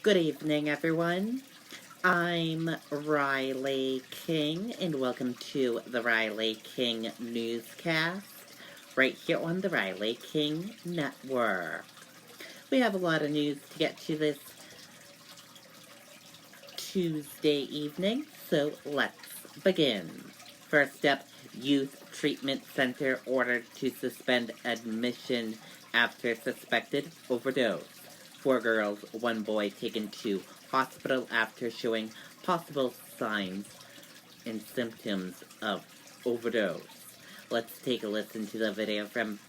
Good evening, everyone. I'm Riley King, and welcome to the Riley King Newscast, right here on the Riley King Network. We have a lot of news to get to this Tuesday evening, so let's begin. First up, Youth Treatment Center ordered to suspend admission after suspected overdose. 4 girls, 1 boy taken to hospital after showing possible signs and symptoms of overdose. Let's take a listen to the video from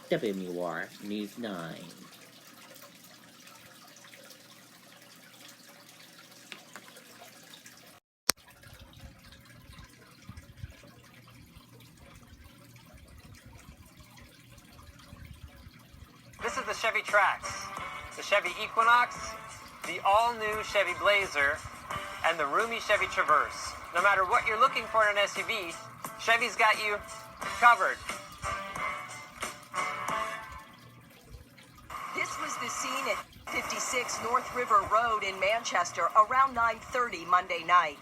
WMUR News 9. This is the Chevy Trax, the Chevy Equinox, the all-new Chevy Blazer, and the roomy Chevy Traverse. No matter what you're looking for in an SUV, Chevy's got you covered. This was the scene at 56 North River Road in Manchester around 9:30 Monday night.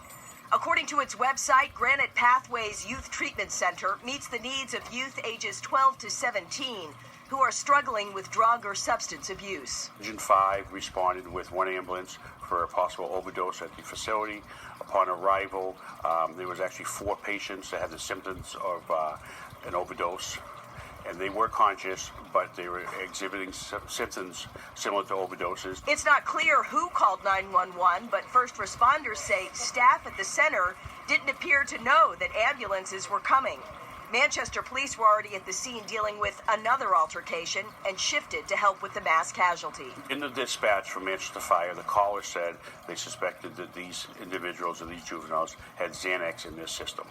According to its website, Granite Pathways Youth Treatment Center meets the needs of youth ages 12 to 17 who are struggling with drug or substance abuse. Region 5 responded with 1 ambulance for a possible overdose at the facility. Upon arrival, there was actually 4 patients that had the symptoms of an overdose. And they were conscious, but they were exhibiting symptoms similar to overdoses. It's not clear who called 911, but first responders say staff at the center didn't appear to know that ambulances were coming. Manchester police were already at the scene dealing with another altercation and shifted to help with the mass casualty. In the dispatch from Manchester Fire, the caller said they suspected that these individuals or these juveniles had Xanax in their system.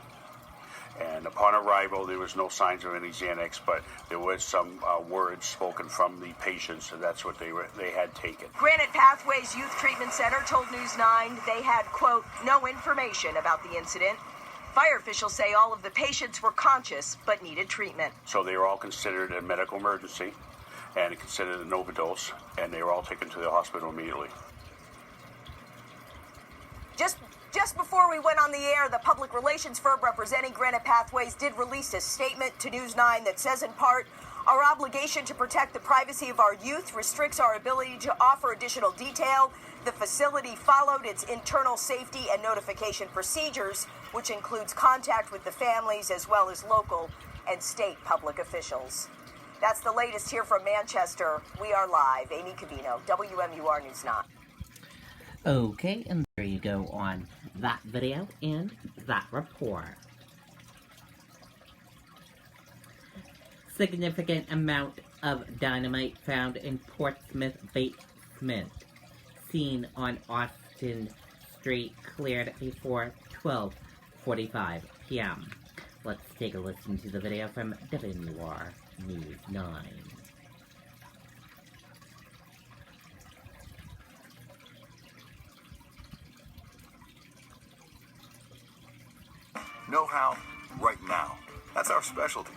And upon arrival, there was no signs of any Xanax, but there was some words spoken from the patients, and that's what they had taken. Granite Pathways Youth Treatment Center told News 9 they had, quote, no information about the incident. Fire officials say all of the patients were conscious but needed treatment. So they were all considered a medical emergency and considered an overdose, and they were all taken to the hospital immediately. Just before we went on the air, the public relations firm representing Granite Pathways did release a statement to News 9 that says, in part, our obligation to protect the privacy of our youth restricts our ability to offer additional detail. The facility followed its internal safety and notification procedures, which includes contact with the families as well as local and state public officials. That's the latest here from Manchester. We are live. Amy Cavino, WMUR News 9. Okay, and there you go on that video and that report. Significant amount of dynamite found in Portsmouth basement. Seen on Austin Street cleared before 12:45 p.m. Let's take a listen to the video from WMUR News 9. Know how? Right now. That's our specialty.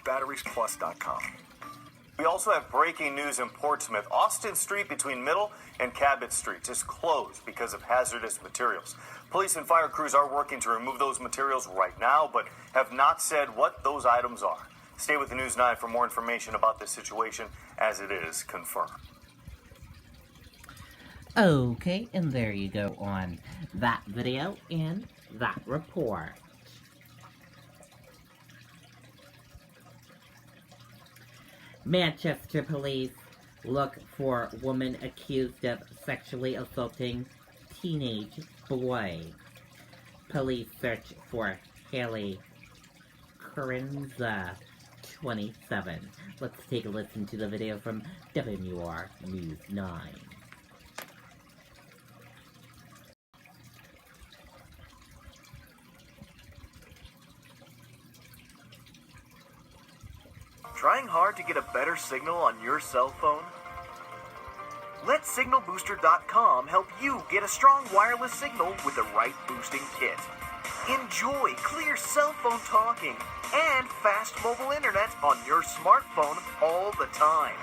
BatteriesPlus.com. We also have breaking news in Portsmouth. Austin Street between Middle and Cabot Street is closed because of hazardous materials. Police and fire crews are working to remove those materials right now, but have not said what those items are. Stay with the News 9 for more information about this situation as it is confirmed. Okay, and there you go on that video and that report. Manchester police look for woman accused of sexually assaulting teenage boy. Police search for Haley Carinza, 27. Let's take a listen to the video from WMUR News 9. Trying hard to get a better signal on your cell phone? Let SignalBooster.com help you get a strong wireless signal with the right boosting kit. Enjoy clear cell phone talking and fast mobile internet on your smartphone all the time.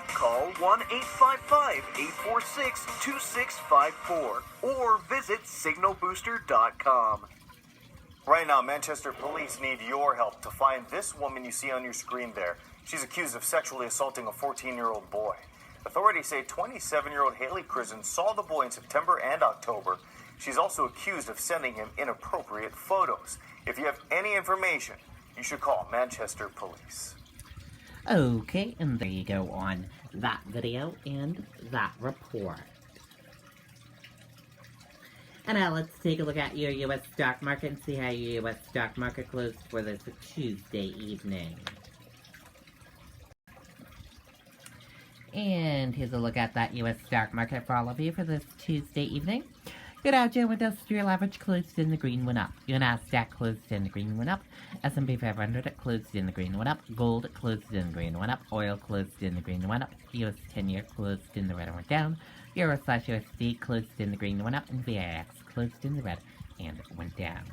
Call 1-855-846-2654 or visit signalbooster.com. Right now, Manchester police need your help to find this woman you see on your screen there. She's accused of sexually assaulting a 14-year-old boy. Authorities say 27-year-old Haley Crizzen saw the boy in September and October. She's also accused of sending him inappropriate photos. If you have any information, you should call Manchester Police. Okay, and there you go on that video and that report. And now let's take a look at your U.S. stock market and see how your U.S. stock market closed for this Tuesday evening. And here's a look at that U.S. stock market for all of you for this Tuesday evening. Your Dow Jones Industrial Average closed in the green, went up. Your Nasdaq closed in the green, went up. S&P 500 closed in the green, went up. Gold closed in the green, went up. Oil closed in the green, went up. US 10-year closed in the red and went down. Euro/USD closed in the green, went up. And VIX closed in the red and went down.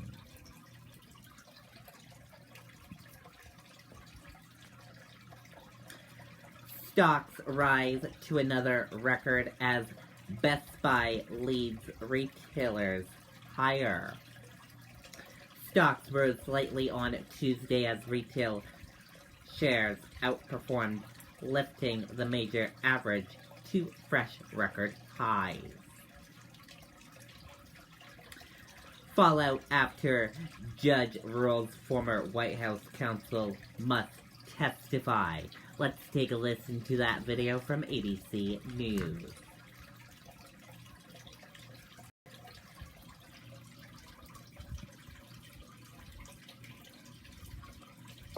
Stocks rise to another record as Best Buy leads retailers higher. Stocks rose slightly on Tuesday as retail shares outperformed, lifting the major average to fresh record highs. Fallout after judge rules former White House counsel must testify. Let's take a listen to that video from ABC News.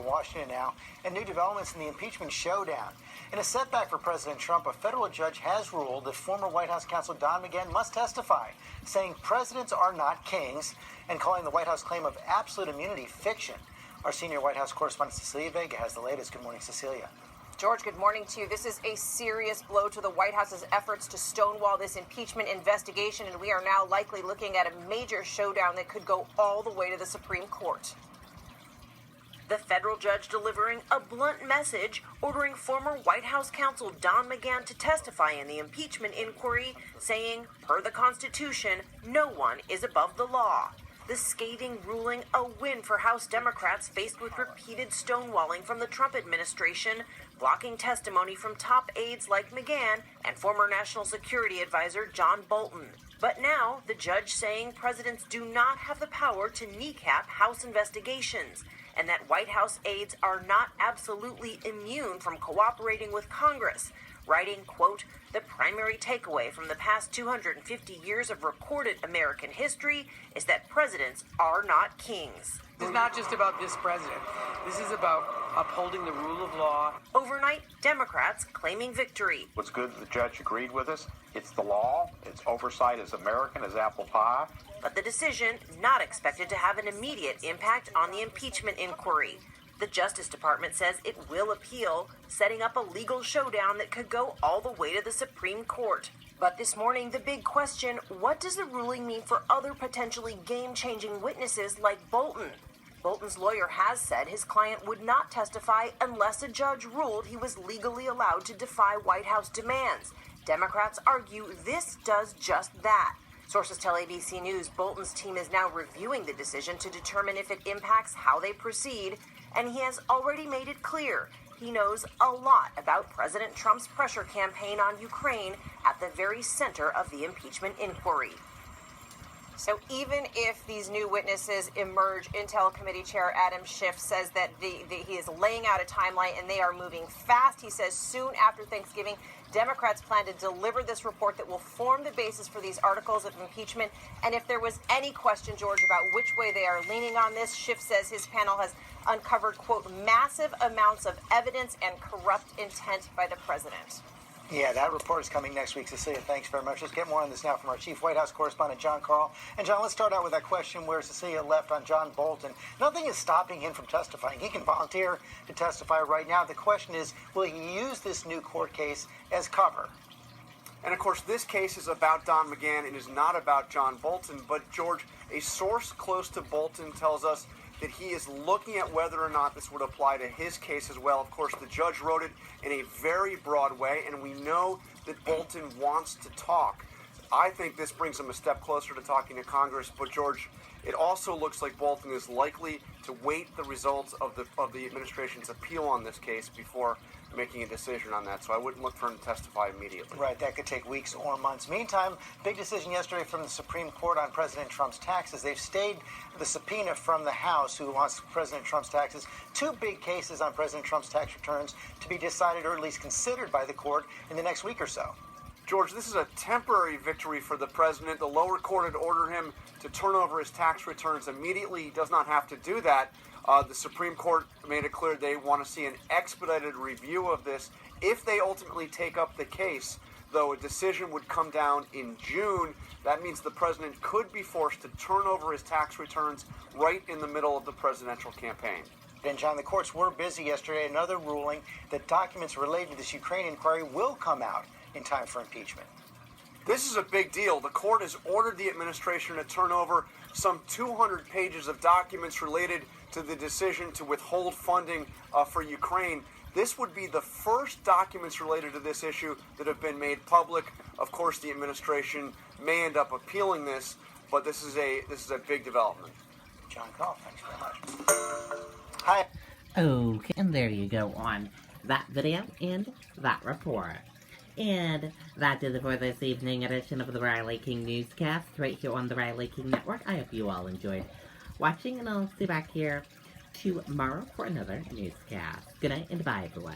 Washington now, and new developments in the impeachment showdown. In a setback for President Trump, a federal judge has ruled that former White House counsel Don McGahn must testify, saying presidents are not kings and calling the White House claim of absolute immunity fiction. Our senior White House correspondent Cecilia Vega has the latest. Good morning, Cecilia. George, good morning to you. This is a serious blow to the White House's efforts to stonewall this impeachment investigation, and we are now likely looking at a major showdown that could go all the way to the Supreme Court. The federal judge delivering a blunt message, ordering former White House counsel Don McGahn to testify in the impeachment inquiry, saying, per the Constitution, no one is above the law. The scathing ruling a win for House Democrats faced with repeated stonewalling from the Trump administration, blocking testimony from top aides like McGahn and former National Security Advisor John Bolton. But now, the judge saying presidents do not have the power to kneecap House investigations, and that White House aides are not absolutely immune from cooperating with Congress, writing, quote, the primary takeaway from the past 250 years of recorded American history is that presidents are not kings. This is not just about this president. This is about upholding the rule of law. Overnight, Democrats claiming victory. What's good that the judge agreed with us. It's the law. Its oversight is American as apple pie. But the decision not expected to have an immediate impact on the impeachment inquiry. The Justice Department says it will appeal, setting up a legal showdown that could go all the way to the Supreme Court. But this morning, the big question, what does the ruling mean for other potentially game-changing witnesses like Bolton? Bolton's lawyer has said his client would not testify unless a judge ruled he was legally allowed to defy White House demands. Democrats argue this does just that. Sources tell ABC News Bolton's team is now reviewing the decision to determine if it impacts how they proceed, and he has already made it clear he knows a lot about President Trump's pressure campaign on Ukraine at the very center of the impeachment inquiry. So even if these new witnesses emerge, Intel Committee Chair Adam Schiff says that he is laying out a timeline and they are moving fast. He says soon after Thanksgiving, Democrats plan to deliver this report that will form the basis for these articles of impeachment. And if there was any question, George, about which way they are leaning on this, Schiff says his panel has uncovered, quote, massive amounts of evidence and corrupt intent by the president. Yeah, that report is coming next week. Cecilia, thanks very much. Let's get more on this now from our chief White House correspondent, John Carl. And, John, let's start out with that question where Cecilia left on John Bolton. Nothing is stopping him from testifying. He can volunteer to testify right now. The question is, will he use this new court case as cover? And, of course, this case is about Don McGahn and is not about John Bolton. But, George, a source close to Bolton tells us that he is looking at whether or not this would apply to his case as well. Of course, the judge wrote it in a very broad way, and we know that Bolton wants to talk. I think this brings him a step closer to talking to Congress, but George, it also looks like Bolton is likely to wait the results of the administration's appeal on this case before making a decision on that. So I wouldn't look for him to testify immediately. Right, that could take weeks or months. Meantime, big decision yesterday from the Supreme Court on President Trump's taxes. They've stayed the subpoena from the House, who wants President Trump's taxes. Two big cases on President Trump's tax returns to be decided or at least considered by the court in the next week or so. George, this is a temporary victory for the president. The lower court had ordered him to turn over his tax returns immediately. He does not have to do that. The Supreme Court made it clear they want to see an expedited review of this. If they ultimately take up the case, though, a decision would come down in June. That means the president could be forced to turn over his tax returns right in the middle of the presidential campaign. Then, John, the courts were busy yesterday. Another ruling that documents related to this Ukraine inquiry will come out in time for impeachment. This is a big deal. The court has ordered the administration to turn over some 200 pages of documents related to the decision to withhold funding for Ukraine. This would be the first documents related to this issue that have been made public. Of course, the administration may end up appealing this, but this is a big development. John Call, thanks very much. Hi. Okay, and there you go on that video and that report. And that did it for this evening edition of the Riley King Newscast right here on the Riley King Network. I hope you all enjoyed watching, and I'll see you back here tomorrow for another newscast. Good night and bye, everyone.